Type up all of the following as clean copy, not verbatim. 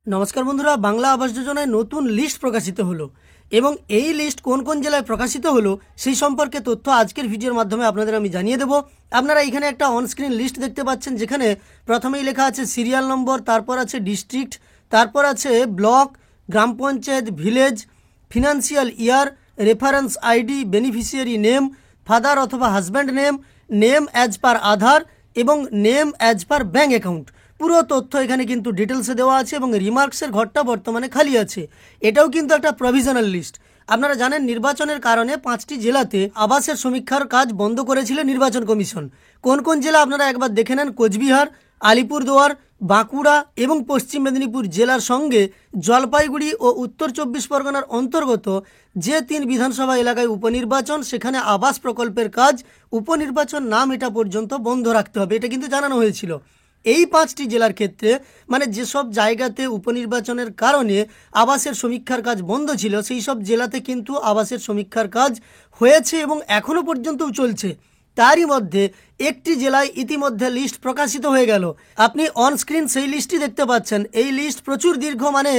নমস্কার বন্ধুরা, বাংলা আবাস যোজনায় নতুন লিস্ট প্রকাশিত হলো এবং এই লিস্ট কোন কোন জেলায় প্রকাশিত হলো সেই সম্পর্কে তথ্য আজকের ভিডিওর মাধ্যমে আপনাদের আমি জানিয়ে দেব। আপনারা এখানে একটা অনস্ক্রিন লিস্ট দেখতে পাচ্ছেন, যেখানে প্রথমেই লেখা আছে সিরিয়াল নম্বর, তারপর আছে ডিস্ট্রিক্ট, তারপর আছে ব্লক, গ্রাম panchayat, village, financial year, reference ID, beneficiary name, father অথবা husband name, name as per Aadhaar এবং name as per bank account. পুরো তথ্য এখানে কিন্তু ডিটেলসে দেওয়া আছে এবং রিমার্কসের ঘরটা বর্তমানে খালি আছে। এটাও কিন্তু একটা প্রভিশনাল লিস্ট। আপনারা জানেন, নির্বাচনের কারণে 5টি জেলাতে আবাসের সমীক্ষার কাজ বন্ধ করেছিল নির্বাচন কমিশন। কোন কোন জেলা আপনারা একবার দেখে নেন। কোচবিহার, আলিপুরদুয়ার, বাঁকুড়া এবং পশ্চিম মেদিনীপুর জেলার সঙ্গে জলপাইগুড়ি ও উত্তর 24 পরগনার অন্তর্গত যে 3 বিধানসভা এলাকায় উপনির্বাচন, সেখানে আবাস প্রকল্পের কাজ উপনির্বাচন নাম এটা পর্যন্ত বন্ধ রাখতে হবে, এটা কিন্তু জানানো হয়েছিল। এই 5টি জেলার ক্ষেত্রে, মানে যেসব জায়গাতে উপনির্বাচনের কারণে আবাসের সমীক্ষার কাজ বন্ধ ছিল, সেই সব জেলাতে কিন্তু আবাসের সমীক্ষার কাজ হয়েছে এবং এখনও পর্যন্তও চলছে। তারই মধ্যে একটি জেলায় ইতিমধ্যে লিস্ট প্রকাশিত হয়ে গেল। আপনি অনস্ক্রিন সেই লিস্টটি দেখতে পাচ্ছেন। এই লিস্ট প্রচুর দীর্ঘ, মানে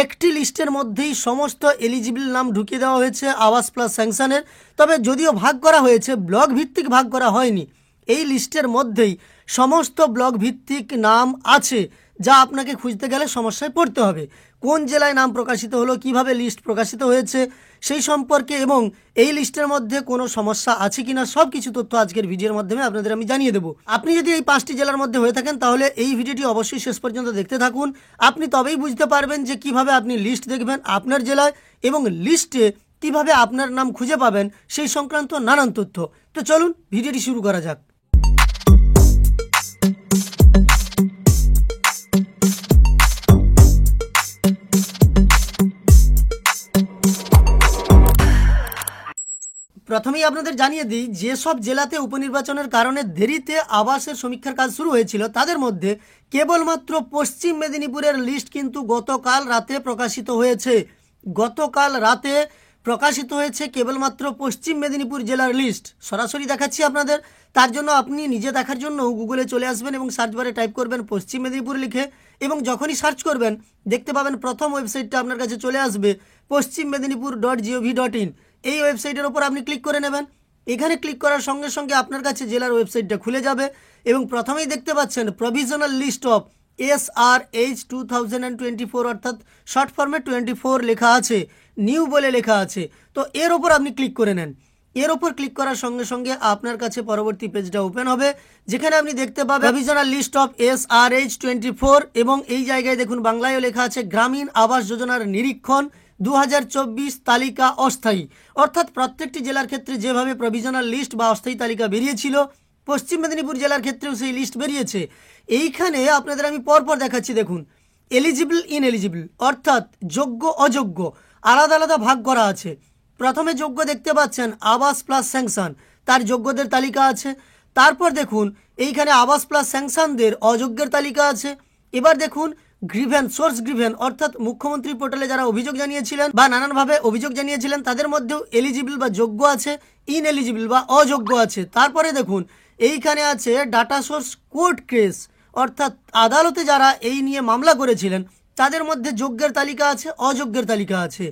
একটি লিস্টের মধ্যেই সমস্ত এলিজিবল নাম ঢুকিয়ে দেওয়া হয়েছে আবাস প্লাস স্যাংশনের। তবে যদিও ভাগ করা হয়েছে, ব্লক ভিত্তিক ভাগ করা হয়নি। এই লিস্টের মধ্যেই সমস্ত ব্লক ভিত্তিক নাম আছে, যা আপনাকে খুঁজতে গেলে সমস্যায় পড়তে হবে। কোন জেলায় নাম প্রকাশিত হলো, কিভাবে লিস্ট প্রকাশিত হয়েছে সেই সম্পর্কে এবং এই লিস্টের মধ্যে কোনো সমস্যা আছে কিনা, সব কিছু তথ্য আজকের ভিডিওর মাধ্যমে আপনাদের আমি জানিয়ে দেবো। আপনি যদি এই 5টি জেলার মধ্যে হয়ে থাকেন, তাহলে এই ভিডিওটি অবশ্যই শেষ পর্যন্ত দেখতে থাকুন। আপনি তবেই বুঝতে পারবেন যে কিভাবে আপনি লিস্ট দেখবেন আপনার জেলায় এবং লিস্টে কিভাবে আপনার নাম খুঁজে পাবেন সেই সংক্রান্ত নানান তথ্য। তো চলুন ভিডিওটি শুরু করা যাক। প্রথমেই আপনাদের জানিয়ে দিই, যেসব জেলাতে উপনির্বাচনের কারণে দেরিতে আবাসের সমীক্ষার কাজ শুরু হয়েছিল, তাদের মধ্যে কেবলমাত্র পশ্চিম মেদিনীপুরের লিস্ট কিন্তু গতকাল রাতে প্রকাশিত হয়েছে। গতকাল রাতে প্রকাশিত হয়েছে কেবলমাত্র পশ্চিম মেদিনীপুর জেলার লিস্ট। সরাসরি দেখাচ্ছি আপনাদের। তার জন্য আপনি নিজে দেখার জন্য গুগলে চলে আসবেন এবং সার্চ বারে টাইপ করবেন পশ্চিম মেদিনীপুর লিখে, এবং যখনই সার্চ করবেন দেখতে পাবেন প্রথম ওয়েবসাইটটা আপনার কাছে চলে আসবে paschimMedinipur.gov.in। এই ওয়েবসাইটের ওপর আপনি ক্লিক করে নেবেন। এখানে ক্লিক করার সঙ্গে সঙ্গে আপনার কাছে জেলার ওয়েবসাইটটা খুলে যাবে এবং প্রথমেই দেখতে পাচ্ছেন প্রভিশনাল লিস্ট অফ SRH 2024, অর্থাৎ শর্ট ফর্মে 24 লেখা আছে, নিউ বলে লেখা আছে। তো এর ওপর আপনি ক্লিক করে নেন। এর ওপর ক্লিক করার সঙ্গে সঙ্গে আপনার কাছে পরবর্তী পেজটা ওপেন হবে, যেখানে আপনি দেখতে পাবেন প্রভিশনাল লিস্ট অফ SRH 24 এবং এই জায়গায় দেখুন বাংলায়ও লেখা আছে গ্রামীণ আবাস যোজনার নিরীক্ষণ 2024 তালিকা অস্থায়ী। অর্থাৎ প্রত্যেকটি জেলার ক্ষেত্রে যেভাবে প্রভিশনাল লিস্ট বা অস্থায়ী তালিকা বেরিয়েছিল, পশ্চিম মেদিনীপুর জেলার ক্ষেত্রেও সেই লিস্ট বেরিয়েছে। এইখানে আপনাদের আমি পরপর দেখাচ্ছি। দেখুন, এলিজিবল ইনএলিজিবল, অর্থাৎ যোগ্য অযোগ্য আলাদা আলাদা ভাগ করা আছে। প্রথমে যোগ্য দেখতে পাচ্ছেন আবাস প্লাস স্যাংশন, তার যোগ্যদের তালিকা আছে। তারপর দেখুন এইখানে আবাস প্লাস স্যাংশনদের অযোগ্যের তালিকা আছে। এবার দেখুন গ্রিভেন্স, সোর্স গ্রিভেন্স, অর্থাৎ মুখ্যমন্ত্রী পোর্টালে যারা অভিযোগ জানিয়েছিলেন বা নানানভাবে অভিযোগ জানিয়েছিলেন, তাদের মধ্যেও এলিজিবল বা যোগ্য আছে, ইনএলিজিবল বা অযোগ্য আছে। তারপরে দেখুন এইখানে আছে ডাটা সোর্স কোর্ট কেস, অর্থাৎ আদালতে যারা এই নিয়ে মামলা করেছিলেন তাদের মধ্যে যোগ্যের তালিকা আছে, অযোগ্যের তালিকা আছে।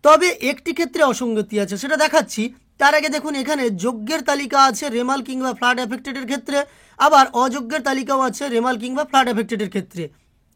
তবে একটি ক্ষেত্রে অসঙ্গতি আছে, সেটা দেখাচ্ছি। তার আগে দেখুন এখানে যোগ্যের তালিকা আছে রেমাল কিংবা ফ্লাড এফেক্টেডের ক্ষেত্রে, আবার অযোগ্যের তালিকাও আছে রেমাল কিংবা ফ্লাড এফেক্টেডের ক্ষেত্রে।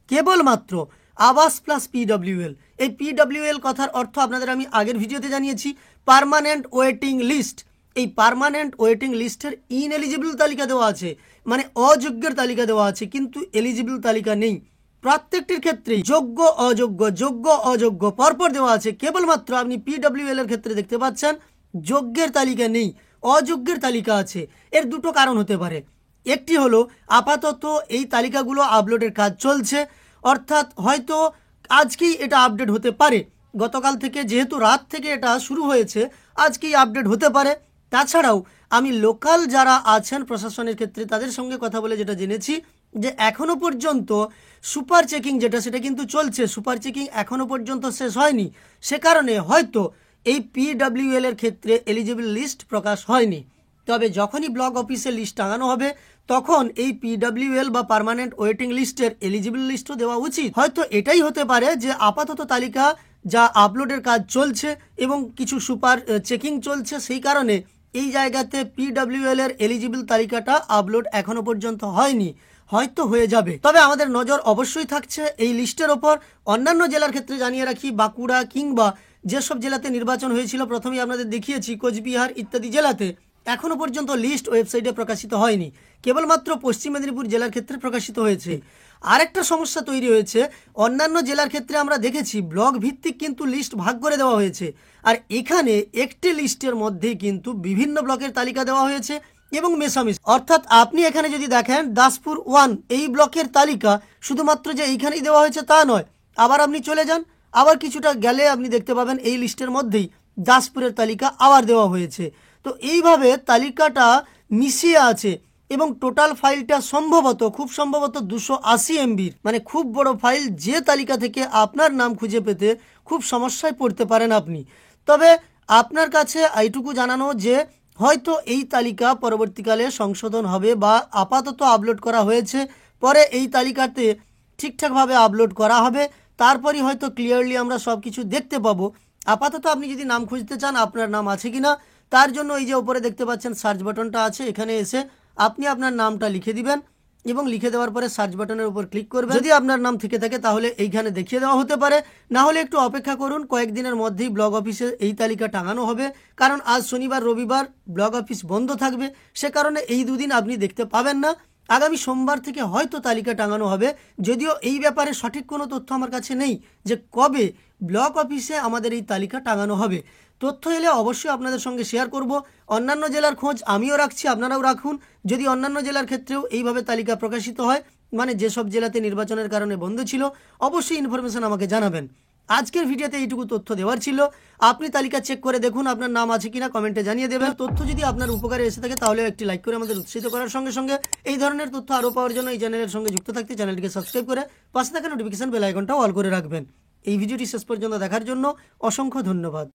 কেবলমাত্র আবাস প্লাস PWL, এই PWL কথার অর্থ আপনাদের আমি আগের ভিডিওতে জানিয়েছি, পার্মানেন্ট ওয়েটিং লিস্ট। এই পার্মানেন্ট ওয়েটিং লিস্টের ইনএলিজিবল তালিকা দেওয়া আছে, মানে অযোগ্যের তালিকা দেওয়া আছে, কিন্তু এলিজিবল তালিকা নেই। প্রত্যেকটির ক্ষেত্রে যোগ্য অযোগ্য যোগ্য অযোগ্য পরপর দেওয়া আছে। কেবলমাত্র আপনি PWL এর ক্ষেত্রে দেখতে পাচ্ছেন যোগ্যের তালিকা নেই, অযোগ্যের তালিকা আছে। এর দুটো কারণ হতে পারে। একটি হলো আপাতত এই তালিকাগুলো আপলোডের কাজ চলছে, অর্থাৎ হয়তো আজকেই এটা আপডেট হতে পারে। গতকাল থেকে যেহেতু রাত থেকে এটা শুরু হয়েছে, আজকেই আপডেট হতে পারে। তাছাড়াও আমি লোকাল যারা আছেন প্রশাসনের ক্ষেত্রে তাদের সঙ্গে কথা বলে যেটা জেনেছি, যে এখনও পর্যন্ত সুপার চেকিং যেটা, সেটা কিন্তু চলছে। সুপার চেকিং এখনও পর্যন্ত শেষ হয়নি, সে কারণে হয়তো এই PWL এর ক্ষেত্রে এলিজিবল লিস্ট প্রকাশ হয়নি। তবে যখনই ব্লক অফিসে লিস্ট টাঙানো হবে তখন এই পিডব্লিউএল বা পার্মানেন্ট ওয়েটিং লিস্টের এলিজিবল লিস্টও দেওয়া উচিত। হয়তো এটাই হতে পারে যে আপাতত তালিকা যা আপলোডের কাজ চলছে এবং কিছু সুপার চেকিং চলছে, সেই কারণে এই জায়গাতে পিডব্লিউএল এর এলিজিবল তালিকাটা আপলোড এখনো পর্যন্ত হয়নি, হয়তো হয়ে যাবে। তবে আমাদের নজর অবশ্যই থাকছে এই লিস্টের ওপর। অন্যান্য জেলার ক্ষেত্রে জানিয়ে রাখি, বাঁকুড়া কিংবা যেসব জেলাতে নির্বাচন হয়েছিল প্রথমেই আপনাদের দেখিয়েছি, কোচবিহার ইত্যাদি জেলাতে এখনো পর্যন্ত লিস্ট ওয়েবসাইটে প্রকাশিত হয়নি, কেবলমাত্র পশ্চিম মেদিনীপুর জেলার ক্ষেত্রে প্রকাশিত হয়েছে। আরেকটা সমস্যা তৈরি হয়েছে, অন্যান্য জেলার ক্ষেত্রে আমরা দেখেছি ব্লক ভিত্তিক কিন্তু লিস্ট ভাগ করে দেওয়া হয়েছে, আর এখানে একটি লিস্টের মধ্যেই কিন্তু বিভিন্ন ব্লকের তালিকা দেওয়া হয়েছে এবং মেশামিশি। অর্থাৎ আপনি এখানে যদি দেখেন দাসপুর 1 এই ব্লকের তালিকা শুধুমাত্র যে এইখানেই দেওয়া হয়েছে তা নয়, আবার আপনি চলে যান, আবার কিছুটা গেলে আপনি দেখতে পাবেন এই লিস্টের মধ্যেই দাসপুরের তালিকা আবার দেওয়া হয়েছে। তো এইভাবে তালিকাটা মিশিয়ে আছে এবং টোটাল ফাইলটা খুব সম্ভবত 280 MBর, মানে খুব বড় ফাইল, যে তালিকা থেকে আপনার নাম খুঁজে পেতে খুব সমস্যায় পড়তে পারেন আপনি। তবে আপনার কাছে এইটুকু জানানো যে হয়তো এই তালিকা পরবর্তীকালে সংশোধন হবে বা আপাতত আপলোড করা হয়েছে, পরে এই তালিকাতে ঠিকঠাকভাবে আপলোড করা হবে, তারপরই হয়তো ক্লিয়ারলি আমরা সব কিছু দেখতে পাবো। আপাতত আপনি যদি নাম খুঁজতে চান আপনার নাম আছে কিনা, তার জন্য এই যে উপরে দেখতে পাচ্ছেন সার্চ বাটনটা আছে, এখানে এসে আপনি আপনার নামটা লিখে দিবেন এবং লিখে দেওয়ার পরে সার্চ বাটনের উপর ক্লিক করবেন। যদি আপনার নাম থেকে থাকে তাহলে এইখানে দেখিয়ে দেওয়া হতে পারে, না হলে একটু অপেক্ষা করুন, কয়েকদিনের মধ্যেই ব্লক অফিসে এই তালিকা টাঙানো হবে। কারণ আজ শনিবার রবিবার ব্লক অফিস বন্ধ থাকবে, সে কারণে এই দুদিন আপনি দেখতে পাবেন না। আগামী সোমবার থেকে হয়তো তালিকা টাঙানো হবে, যদিও এই ব্যাপারে সঠিক কোনো তথ্য আমার কাছে নেই যে কবে ব্লক অফিসে আমাদের এই তালিকা টাঙানো হবে। তথ্য এলে অবশ্যই আপনাদের সঙ্গে শেয়ার করব। অন্যান্য জেলার খোঁজ আমিও রাখছি, আপনারাও রাখুন। যদি অন্যান্য জেলার ক্ষেত্রেও এইভাবে তালিকা প্রকাশিত হয়, মানে যেসব জেলাতে নির্বাচনের কারণে বন্ধ ছিল, অবশ্যই ইনফরমেশন আমাকে জানাবেন। আজকের ভিডিওতে এইটুকু তথ্য দেওয়ার ছিল। আপনি তালিকা চেক করে দেখুন আপনার নাম আছে কিনা, কমেন্টে জানিয়ে দেবেন। তথ্য যদি আপনার উপকারে এসে থাকে তাহলে একটি লাইক করে আমাদের উৎসাহিত করার সঙ্গে সঙ্গে এই ধরনের তথ্য আরও পাওয়ার জন্য এই চ্যানেলের সঙ্গে যুক্ত থাকতে চ্যানেলটিকে সাবস্ক্রাইব করে পাশে থাকা নোটিফিকেশন বেল আইকনটাও অল করে রাখবেন। এই ভিডিওটি শেষ পর্যন্ত দেখার জন্য অসংখ্য ধন্যবাদ।